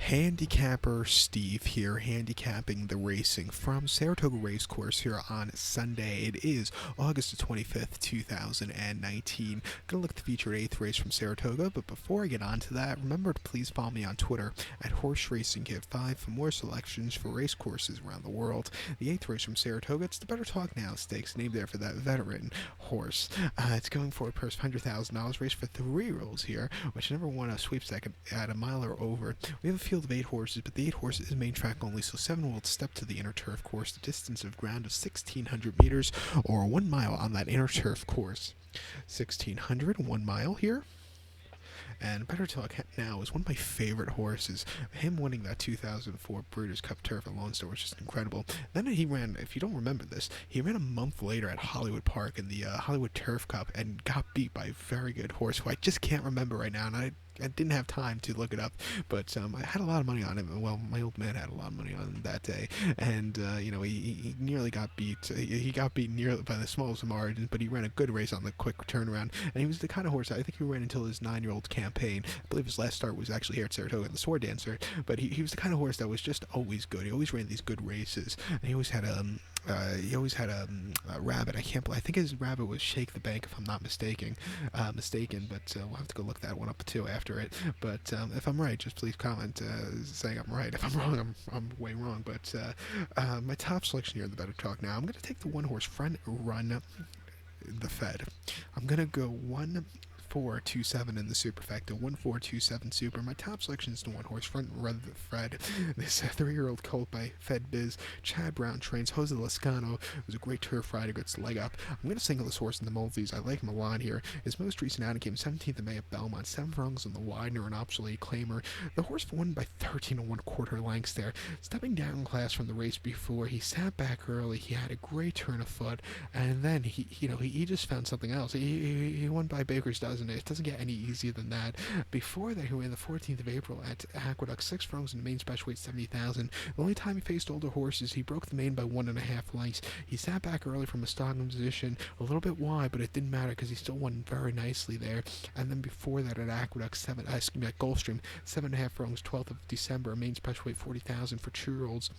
Handicapper Steve here, handicapping the racing from Saratoga Racecourse here on Sunday. It is August the 25th, 2019. Gonna look at the featured 8th race from Saratoga, but before I get on to that, remember to please follow me on Twitter at Horse Racing Kit 5 for more selections for race courses around the world. The 8th race from Saratoga, it's the Better Talk Now Stakes, named there for that veteran horse. It's going for a purse of $100,000 race for 3-year-olds here, which never won a sweepstake at a mile or over. We have a field of 8 horses, but the 8 horses is main track only, so 7 will step to the inner turf course, the distance of ground of 1,600 meters, or 1 mile on that inner turf course. 1,600, 1 mile here. And Better Talk Now is one of my favorite horses. Him winning that 2004 Breeders' Cup Turf at Lone Star was just incredible. Then he ran, if you don't remember this, he ran a month later at Hollywood Park in the Hollywood Turf Cup and got beat by a very good horse who I just can't remember right now, and I didn't have time to look it up, but I had a lot of money on him. Well, my old man had a lot of money on him that day, and he nearly got beat. He got beat nearly by the smallest margin, but he ran a good race on the quick turnaround, and he was the kind of horse I think he ran until his 9-year-old campaign. I believe his last start was actually here at Saratoga in the Sword Dancer, but he was the kind of horse that was just always good. He always ran these good races, and he always had a rabbit. I think his rabbit was Shake the Bank, if I'm not mistaken. But we'll have to go look that one up too after it. But if I'm right, just please comment saying I'm right. If I'm wrong, I'm way wrong. But my top selection here in the Better Talk Now, I'm going to take the 1 horse Front Run the Fed. I'm going to go 1-4-2-7 in the superfecta, 1-4-2-7 super. My top selection is the 1 horse Front Run the Fred. This 3-year-old colt by Fed Biz. Chad Brown trains. Jose Lascano was a great turf rider, gets leg up. I'm going to single this horse in the multis. I like him a lot here. His most recent outing came 17th of May at Belmont. 7 furlongs on the Widener, an obsolete claimer. The horse won by 13 1/4 lengths there. Stepping down in class from the race before, he sat back early. He had a great turn of foot, and then he just found something else. He won by Baker's dozen. It doesn't get any easier than that. Before that, he ran the 14th of April at Aqueduct, 6 furlongs in the main special weight, 70,000. The only time he faced older horses, he broke the main by 1.5 lengths. He sat back early from a starting position, a little bit wide, but it didn't matter because he still won very nicely there. And then before that at Aqueduct, at Gulfstream, 7.5 furlongs, 12th of December, main special weight, 40,000 for 2-year-olds.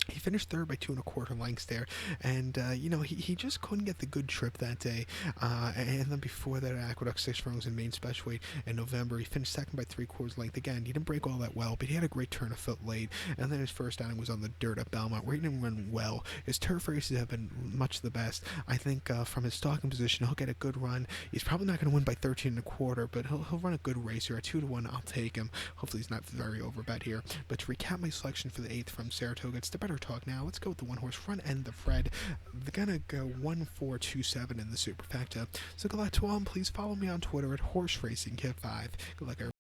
He finished third by 2 1/4 lengths there, and he just couldn't get the good trip that day. And then before that, at Aqueduct, 6 furlongs in main special weight in November, he finished second by 3/4 length. Again, he didn't break all that well, but he had a great turn of foot late. And then his first outing was on the dirt at Belmont, where he didn't run well. His turf races have been much the best. I think from his stalking position, he'll get a good run. He's probably not going to win by 13 1/4, but he'll run a good race here at 2-1. I'll take him. Hopefully, he's not very overbet here. But to recap my selection for the 8th from Saratoga, it's the Better Talk Now. Let's go with the 1 horse Front End the Fred. They're gonna go 1-4-2-7 in the superfecta. So good luck to all, and please follow me on Twitter at Horse Racing Kit 5. Good luck, everyone.